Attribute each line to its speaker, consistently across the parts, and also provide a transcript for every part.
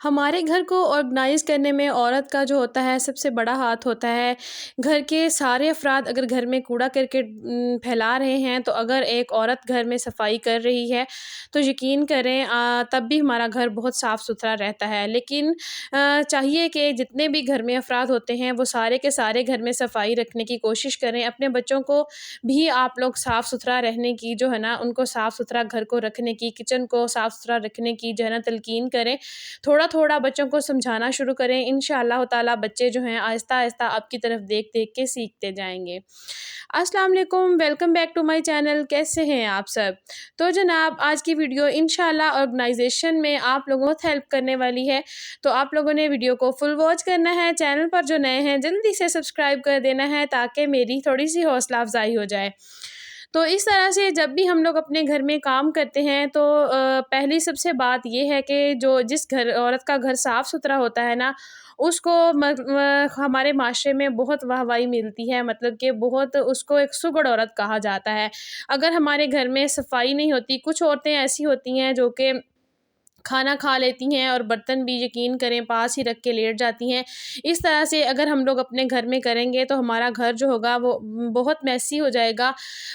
Speaker 1: हमारे घर को ऑर्गेनाइज़ करने में औरत का जो होता है सबसे बड़ा हाथ होता है। घर के सारे अफ़राद अगर घर में कूड़ा करकट फैला रहे हैं, तो अगर एक औरत घर में सफाई कर रही है तो यकीन करें तब भी हमारा घर बहुत साफ़-सुथरा रहता है। लेकिन चाहिए कि जितने भी घर में अफ़राद होते हैं वो सारे के सारे घर में सफाई रखने की कोशिश करें। अपने बच्चों को भी आप लोग साफ़-सुथरा रहने की जो है ना, उनको साफ़-सुथरा घर को रखने की, किचन को साफ़-सुथरा रखने की जो है ना तलकीन करें। थोड़ा-थोड़ा बच्चों को समझाना शुरू करें, इंशाअल्लाह ताला बच्चे जो हैं आहिस्ता-आहिस्ता आपकी तरफ देख-देख के सीखते जाएँगे। अस्सलाम वालेकुम, welcome back to my channel. कैसे हैं आप सब? तो जनाब आज की वीडियो इंशाअल्लाह ऑर्गेनाइज़ेशन में आप लोगों को बहुत हेल्प करने वाली है, तो आप लोगों ने वीडियो को फुल वॉच करना है। चैनल पर जो नए हैं जल्दी से सब्सक्राइब कर देना है ताकि मेरी थोड़ी-सी हौसला अफ़ज़ाई हो जाए। तो इस तरह से जब भी हम लोग अपने घर में काम करते हैं तो पहली सबसे बात ये है कि जो जिस घर औरत का घर साफ़-सुथरा होता है ना, उसको हमारे माशरे में बहुत वाहवाही मिलती है, मतलब कि बहुत उसको एक सुघड़ औरत कहा जाता है। अगर हमारे घर में सफाई नहीं होती, कुछ औरतें ऐसी होती हैं जो कि खाना खा लेती हैं और बर्तन भी यकीन करें पास ही रख के लेट जाती हैं। इस तरह से अगर हम लोग अपने घर में करेंगे तो हमारा घर जो होगा वो बहुत मेसी हो जाएगा।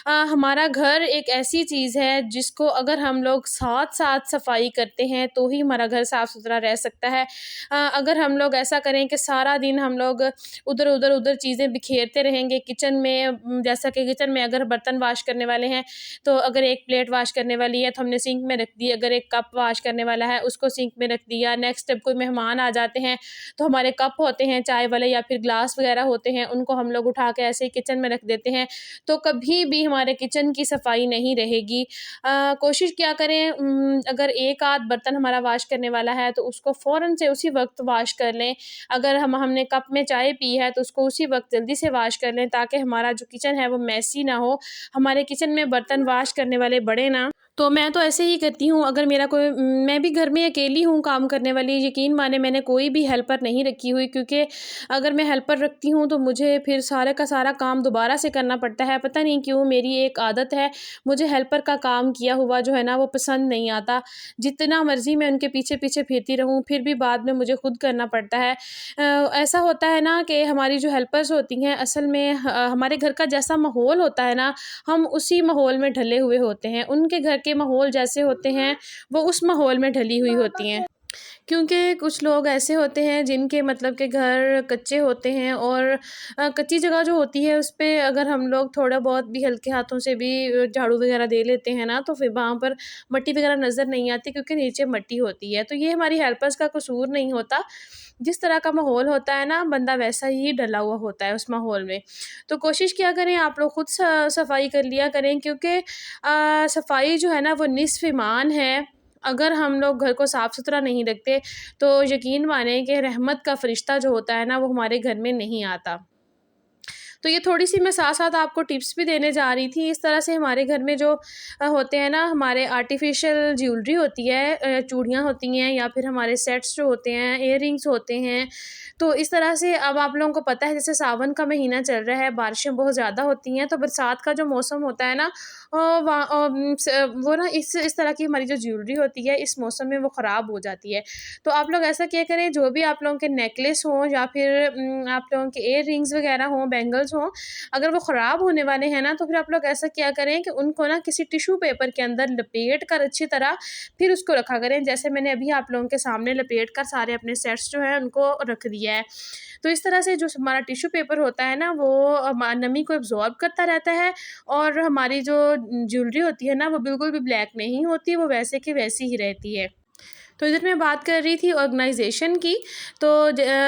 Speaker 1: हमारा घर एक ऐसी चीज़ है जिसको अगर हम लोग साथ-साथ सफाई करते हैं तो ही हमारा घर साफ़-सुथरा रह सकता है। अगर हम लोग ऐसा करें कि सारा दिन हम लोग उधर चीज़ें बिखेरते रहेंगे किचन में, जैसा कि किचन में अगर बर्तन वॉश करने वाले हैं, तो अगर एक प्लेट वॉश करने वाली है तो हमने सिंक में रख दी, अगर एक कप वॉश करने वाला है उसको सिंक में रख दिया। नेक्स्ट जब कोई मेहमान आ जाते हैं तो हमारे कप होते हैं चाय वाले या फिर ग्लास वगैरह होते हैं, उनको हम लोग उठा के ऐसे ही किचन में रख देते हैं, तो कभी भी हमारे किचन की सफाई नहीं रहेगी। कोशिश क्या करें, अगर एक आध बर्तन हमारा वॉश करने वाला है तो उसको फ़ौरन से उसी वक्त वॉश कर लें। अगर हमने कप में चाय पी है तो उसको उसी वक्त जल्दी से वॉश कर लें ताकि हमारा जो किचन है वो मैसी ना हो, हमारे किचन में बर्तन वॉश करने वाले बढ़े ना। तो मैं तो ऐसे ही करती हूँ, अगर मेरा कोई मैं भी घर में अकेली हूँ काम करने वाली, यकीन माने मैंने कोई भी हेल्पर नहीं रखी हुई, क्योंकि अगर मैं हेल्पर रखती हूँ तो मुझे फिर सारे का सारा काम दोबारा से करना पड़ता है। पता नहीं क्यों मेरी एक आदत है, मुझे हेल्पर का काम किया हुआ जो है ना वो पसंद नहीं आता। जितना मर्ज़ी मैं उनके पीछे-पीछे फिरती रहूँ फिर भी बाद में मुझे खुद करना पड़ता है। ऐसा होता है ना कि हमारी जो हेल्पर्स होती हैं असल में हमारे घर का जैसा माहौल होता है ना, हम उसी माहौल में ढले हुए होते हैं। उनके घर के माहौल जैसे होते हैं, वो उस माहौल में ढली हुई होती हैं। क्योंकि कुछ लोग ऐसे होते हैं जिनके मतलब के घर कच्चे होते हैं और कच्ची जगह जो होती है उस पे अगर हम लोग थोड़ा बहुत भी हल्के हाथों से भी झाड़ू वगैरह दे लेते हैं ना, तो फिर वहाँ पर मट्टी वगैरह नज़र नहीं आती क्योंकि नीचे मट्टी होती है। तो ये हमारी हेल्पर्स का कसूर नहीं होता। जिस तरह का माहौल होता है ना, बंदा वैसा ही डला हुआ होता है उस माहौल में। तो कोशिश किया करें आप लोग खुद सफाई कर लिया करें, क्योंकि सफाई जो है ना वो निस्फ़ ईमान है। अगर हम लोग घर को साफ़-सुथरा नहीं रखते तो यकीन मानें कि रहमत का फ़रिश्ता जो होता है ना वो हमारे घर में नहीं आता। तो ये थोड़ी-सी मैं साथ-साथ आपको टिप्स भी देने जा रही थी। इस तरह से हमारे घर में जो होते हैं ना, हमारे आर्टिफ़िशियल ज्वेलरी होती है, चूड़ियाँ होती हैं या फिर हमारे सेट्स जो होते हैं, इयररिंग्स होते हैं। तो इस तरह से अब आप लोगों को पता है जैसे सावन का महीना चल रहा है, बारिशें बहुत ज़्यादा होती हैं, तो बरसात का जो मौसम होता है ना, वो ना इस तरह की हमारी जो ज्वेलरी होती है इस मौसम में वो ख़राब हो जाती है। तो आप लोग ऐसा किया करें, जो भी आप लोगों के नेकलेस हों या फिर आप लोगों के इयररिंग्स वगैरह हों, बैंगल्स हों, अगर वो ख़राब होने वाले हैं ना, तो फिर आप लोग ऐसा किया करें कि उनको ना किसी टिश्यू पेपर के अंदर लपेट कर अच्छी तरह फिर उसको रखा करें। जैसे मैंने अभी आप लोगों के सामने लपेट कर सारे अपने सेट्स जो हैं उनको रख दिया है। तो इस तरह से जो हमारा टिश्यू पेपर होता है ना, वो नमी को एब्ज़ॉर्ब करता रहता है और हमारी जो ज्वेलरी होती है ना, वो बिल्कुल भी ब्लैक नहीं होती, वो वैसे की वैसी ही रहती है। तो इधर मैं बात कर रही थी ऑर्गेनाइज़ेशन की। तो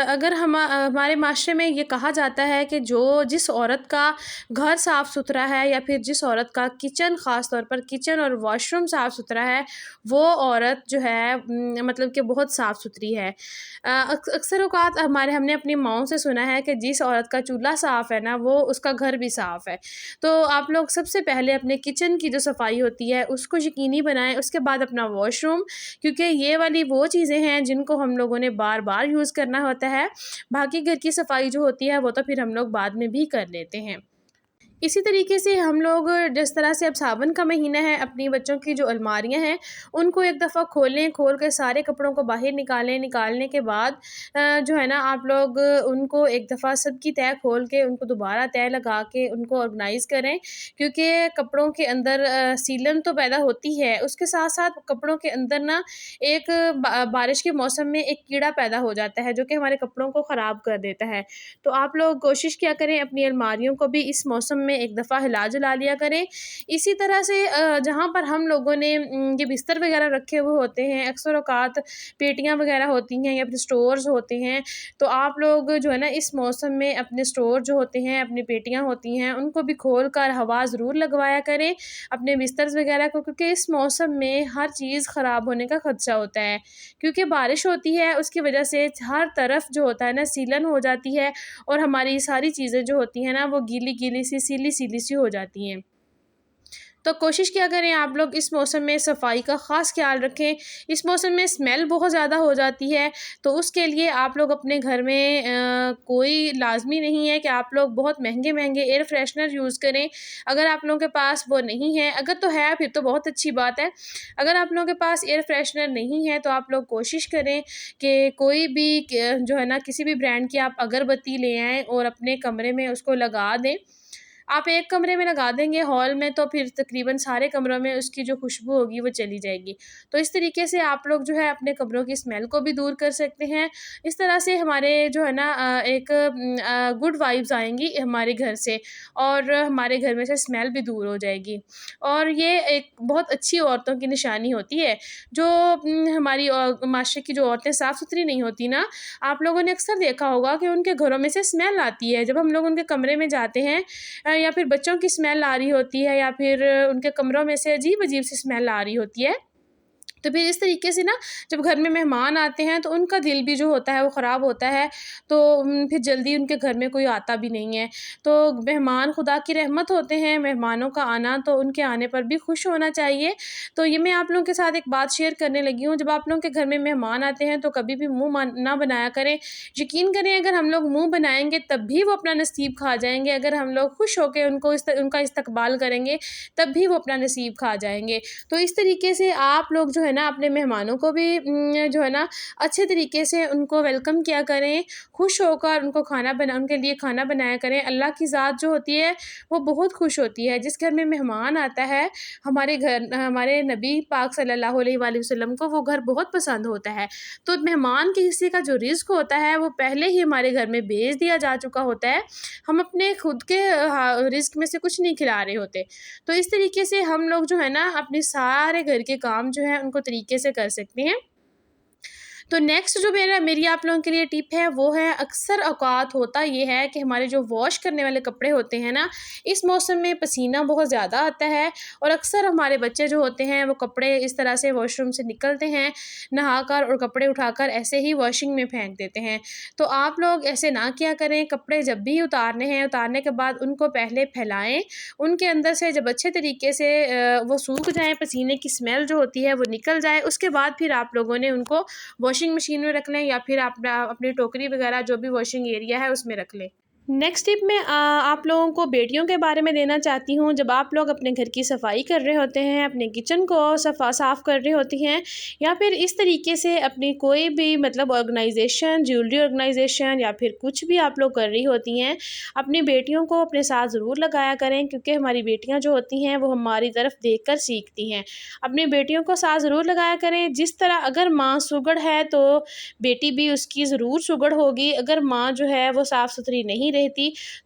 Speaker 1: अगर हमारे माशरे में ये कहा जाता है कि जिस औरत का घर साफ़-सुथरा है या फिर जिस औरत का किचन ख़ास तौर पर किचन और वॉशरूम साफ़-सुथरा है, वो औरत जो है मतलब कि बहुत साफ़-सुथरी है। अक्सर औक़ात हमने अपनी माँओं से सुना है कि जिस औरत का चूल्हा साफ़ है ना, वो उसका घर भी साफ़ है। तो आप लोग सबसे पहले अपने किचन की जो सफाई होती है उसको यकीनी बनाएँ, उसके बाद अपना वॉशरूम, क्योंकि ये वाली वो चीज़ें हैं जिनको हम लोगों ने बार-बार यूज़ करना होता है। बाकी घर की सफाई जो होती है वो तो फिर हम लोग बाद में भी कर लेते हैं। इसी तरीके से हम लोग जिस तरह से अब सावन का महीना है, अपनी बच्चों की जो अलमारियां हैं उनको एक दफ़ा खोलें, खोल के सारे कपड़ों को बाहर निकालें। निकालने के बाद जो है ना आप लोग उनको एक दफ़ा सबकी तह खोल के उनको दोबारा तह लगा के उनको ऑर्गेनाइज़ करें, क्योंकि कपड़ों के अंदर सीलन तो पैदा होती है, उसके साथ साथ कपड़ों के अंदर ना एक बारिश के मौसम में एक कीड़ा पैदा हो जाता है जो कि हमारे कपड़ों को ख़राब कर देता है। तो आप लोग कोशिश किया करें अपनी अलमारियों को भी इस मौसम में एक दफ़ा हिला-जुला लिया करें। इसी तरह से जहाँ पर हम लोगों ने ये बिस्तर वग़ैरह रखे हुए होते हैं, अक्सर औक़ात पेटियाँ वग़ैरह होती हैं या फिर स्टोर्स होते हैं, तो आप लोग जो है ना इस मौसम में अपने स्टोर जो होते हैं, अपनी पेटियाँ होती हैं, उनको भी खोल कर हवा ज़रूर लगवाया करें अपने बिस्तर्स वग़ैरह को, क्योंकि इस मौसम में हर चीज़ ख़राब होने का ख़दशा होता है। क्योंकि बारिश होती है, उसकी वजह से हर तरफ जो होता है ना सीलन हो जाती है और हमारी सारी चीज़ें जो होती हैं ना वो गीली-गीली सी, सीली-सीली सी हो जाती हैं। तो कोशिश किया करें आप लोग इस मौसम में सफाई का ख़ास ख्याल रखें। इस मौसम में स्मेल बहुत ज़्यादा हो जाती है, तो उसके लिए आप लोग अपने घर में कोई लाज़मी नहीं है कि आप लोग बहुत महँगे-महँगे एयर फ्रेशनर यूज़ करें। अगर आप लोगों के पास वो नहीं है, अगर तो है फिर तो बहुत अच्छी बात है। अगर आप लोगों के पास एयर फ्रेशनर नहीं है तो आप लोग कोशिश करें कि कोई भी क जो है ना किसी भी ब्रांड की आप अगरबत्ती ले आएँ और अपने कमरे में उसको लगा दें। आप एक कमरे में लगा देंगे हॉल में, तो फिर तकरीबन सारे कमरों में उसकी जो खुशबू होगी वो चली जाएगी। तो इस तरीके से आप लोग जो है अपने कमरों की स्मेल को भी दूर कर सकते हैं। इस तरह से हमारे जो है ना एक गुड वाइब्स आएँगी हमारे घर से और हमारे घर में से स्मेल भी दूर हो जाएगी। और ये एक बहुत अच्छी औरतों की निशानी होती है, जो हमारी माशरे की जो औरतें साफ़-सुथरी नहीं होती ना, आप लोगों ने अक्सर देखा होगा कि उनके घरों में से स्मेल आती है। जब हम लोग उनके कमरे में जाते हैं या फिर बच्चों की स्मेल आ रही होती है या फिर उनके कमरों में से अजीब-अजीब सी स्मेल आ रही होती है। तो फिर इस तरीके से ना जब घर में मेहमान आते हैं तो उनका दिल भी जो होता है वो ख़राब होता है, तो फिर जल्दी उनके घर में कोई आता भी नहीं है। तो मेहमान खुदा की रहमत होते हैं, मेहमानों का आना तो उनके आने पर भी खुश होना चाहिए। तो ये मैं आप लोगों के साथ एक बात शेयर करने लगी हूँ, जब आप लोगों के घर में मेहमान आते हैं तो कभी भी मुँह ना बनाया करें। यकीन करें अगर हम लोग मुँह बनाएँगे तब भी वो अपना नसीब खा जाएँगे, अगर हम लोग खुश होके उनका इस्तकबाल करेंगे तब भी वो अपना नसीब खा जाएँगे। तो इस तरीके से आप लोग जो है ना अपने मेहमानों को भी जो है ना अच्छे तरीके से उनको वेलकम किया करें, खुश होकर उनके लिए खाना बनाया करें। अल्लाह की ज़ात जो होती है वो बहुत खुश होती है। जिस घर में मेहमान आता है, हमारे नबी पाक सल्लल्लाहु अलैहि वसल्लम को वो घर बहुत पसंद होता है। तो मेहमान के हिस्से का जो रिज़्क होता है वो पहले ही हमारे घर में भेज दिया जा चुका होता है। हम अपने खुद के रिज़्क में से कुछ नहीं खिला रहे होते। तो इस तरीके से हम लोग जो है ना अपने सारे घर के काम जो हैं उनको तरीके से कर सकते हैं। तो नेक्स्ट जो मेरी आप लोगों के लिए टिप है वो है, अक्सर औक़ात होता ये है कि हमारे जो वॉश करने वाले कपड़े होते हैं ना, इस मौसम में पसीना बहुत ज़्यादा आता है और अक्सर हमारे बच्चे जो होते हैं वो कपड़े इस तरह से वॉशरूम से निकलते हैं नहाकर और कपड़े उठाकर ऐसे ही वॉशिंग में फेंक देते हैं। तो आप लोग ऐसे ना किया करें, कपड़े जब भी उतारने हैं, उतारने के बाद उनको पहले फैलाएँ, उनके अंदर से जब अच्छे तरीके से वो सूख जाएँ, पसीने की स्मेल जो होती है वो निकल जाए, उसके बाद फिर आप लोगों ने उनको वॉशिंग मशीन में रख लें या फिर अपनी टोकरी वगैरह जो भी वॉशिंग एरिया है उसमें रख लें। नेक्स्ट टिप मैं आप लोगों को बेटियों के बारे में देना चाहती हूँ। जब आप लोग अपने घर की सफाई कर रहे होते हैं, अपने किचन को साफ़ कर रहे होती हैं या फिर इस तरीके से अपनी कोई भी मतलब ऑर्गेनाइजेशन, ज्वेलरी ऑर्गेनाइजेशन या फिर कुछ भी आप लोग कर रही होती हैं, अपनी बेटियों को अपने साथ ज़रूर लगाया करें, क्योंकि हमारी बेटियाँ जो होती हैं वो हमारी तरफ देख कर सीखती हैं। अपनी बेटियों को साथ ज़रूर लगाया करें। जिस तरह अगर माँ सुगड़ है तो बेटी भी उसकी ज़रूर सुगड़ होगी। अगर माँ जो है वो साफ़ सुथरी नहीं रहती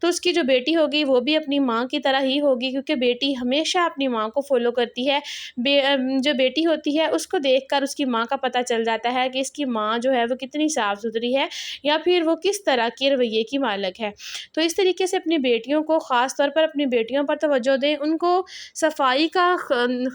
Speaker 1: तो उसकी जो बेटी होगी वो भी अपनी माँ की तरह ही होगी, क्योंकि बेटी हमेशा अपनी माँ को फॉलो करती है। जो बेटी होती है उसको देखकर उसकी माँ का पता चल जाता है कि इसकी माँ जो है वो कितनी साफ़ सुथरी है या फिर वो किस तरह के रवैये की मालिक है। तो इस तरीके से अपनी बेटियों को ख़ास तौर पर अपनी बेटियों पर तवज्जो दें, उनको सफाई का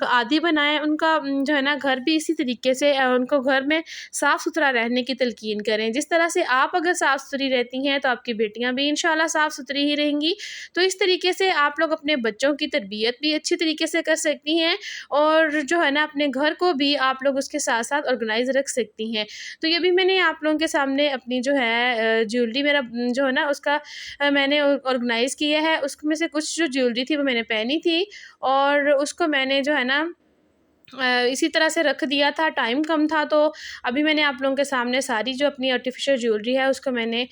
Speaker 1: आदी बनाएं, उनका जो है ना घर भी इसी तरीके से उनको घर में साफ़ सुथरा रहने की तलकीन करें। जिस तरह से आप अगर साफ़ सुथरी रहती हैं तो आपकी बेटियाँ भी इंशाअल्लाह इंशाल्लाह साफ़ सुथरी ही रहेंगी। तो इस तरीके से आप लोग अपने बच्चों की तरबियत भी अच्छी तरीके से कर सकती हैं और जो है ना अपने घर को भी आप लोग उसके साथ-साथ ऑर्गेनाइज़ रख सकती हैं। तो ये भी मैंने आप लोगों के सामने अपनी जो है ज्वेलरी मेरा जो है ना उसका मैंने ऑर्गेनाइज़ किया है। उसमें से कुछ जो ज्वेलरी थी वो मैंने पहनी थी और उसको मैंने जो है ना इसी तरह से रख दिया था, टाइम कम था तो अभी मैंने आप लोगों के सामने सारी जो अपनी आर्टिफ़िशियल ज्वेलरी है उसको मैंने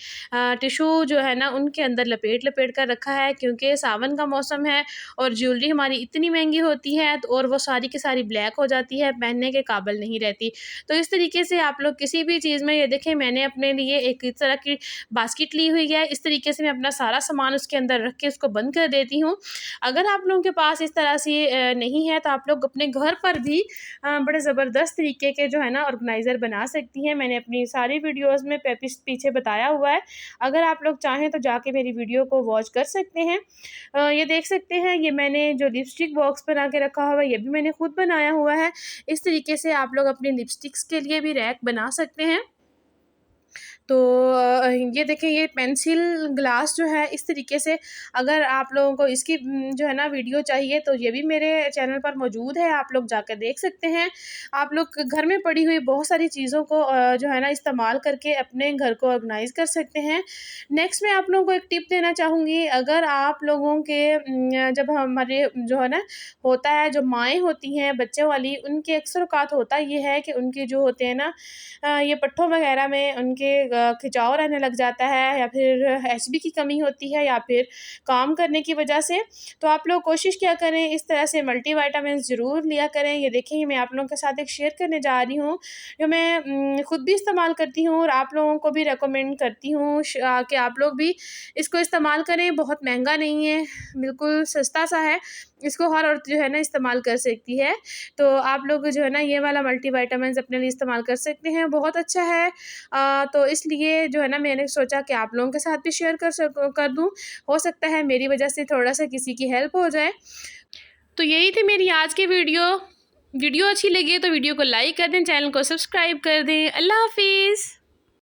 Speaker 1: टिश्यू जो है ना उनके अंदर लपेट कर रखा है, क्योंकि सावन का मौसम है और ज्वेलरी हमारी इतनी महंगी होती है तो और वो सारी की सारी ब्लैक हो जाती है, पहनने के काबिल नहीं रहती। तो इस तरीके से आप लोग किसी भी चीज़ में, ये देखें मैंने अपने लिए एक इस तरह की बास्केट ली हुई है, इस तरीके से मैं अपना सारा सामान उसके अंदर रख के उसको बंद कर देती हूँ। अगर आप लोगों के पास इस तरह से नहीं है तो आप लोग अपने घर पर भी बड़े ज़बरदस्त तरीके के जो है ना ऑर्गेनाइज़र बना सकती हैं। मैंने अपनी सारी वीडियोज़ में पीछे बताया हुआ है। अगर आप लोग चाहें तो जाके मेरी वीडियो को वॉच कर सकते हैं। ये देख सकते हैं, ये मैंने जो लिपस्टिक बॉक्स बना के रखा हुआ है ये भी मैंने खुद बनाया हुआ है। इस तरीके से आप लोग अपनी लिपस्टिक्स के लिए भी रैक बना सकते हैं। तो ये देखें, ये पेंसिल ग्लास जो है इस तरीके से, अगर आप लोगों को इसकी जो है ना वीडियो चाहिए तो ये भी मेरे चैनल पर मौजूद है, आप लोग जाकर देख सकते हैं। आप लोग घर में पड़ी हुई बहुत सारी चीज़ों को जो है ना इस्तेमाल करके अपने घर को ऑर्गेनाइज़ कर सकते हैं। नेक्स्ट मैं आप लोगों को एक टिप देना चाहूँगी, अगर आप लोगों के जब हमारे जो है ना होता है, जो माएँ होती हैं बच्चों वाली, उनके अक्सर औक़ात होता ये है कि उनके जो होते हैं ना ये पट्ठों वग़ैरह में उनके खिंचाव रहने लग जाता है, या फिर एचबी की कमी होती है, या फिर काम करने की वजह से। तो आप लोग कोशिश क्या करें, इस तरह से मल्टीविटामिन्स ज़रूर लिया करें। ये देखिए, मैं आप लोगों के साथ एक शेयर करने जा रही हूँ, जो मैं खुद भी इस्तेमाल करती हूँ और आप लोगों को भी रेकमेंड करती हूँ कि आप लोग भी इसको इस्तेमाल करें। बहुत महंगा नहीं है, बिल्कुल सस्ता सा है। इसको हर औरत जो है ना इस्तेमाल कर सकती है। तो आप लोग जो है ना ये वाला मल्टीविटामिन्स अपने लिए इस्तेमाल कर सकते हैं, बहुत अच्छा है। तो इसलिए जो है ना मैंने सोचा कि आप लोगों के साथ भी शेयर कर दूँ। हो सकता है मेरी वजह से थोड़ा-सा किसी की हेल्प हो जाए। तो यही थी मेरी आज की वीडियो। वीडियो अच्छी लगी है तो वीडियो को लाइक कर दें, चैनल को सब्सक्राइब कर दें। अल्लाह हाफ़िज़।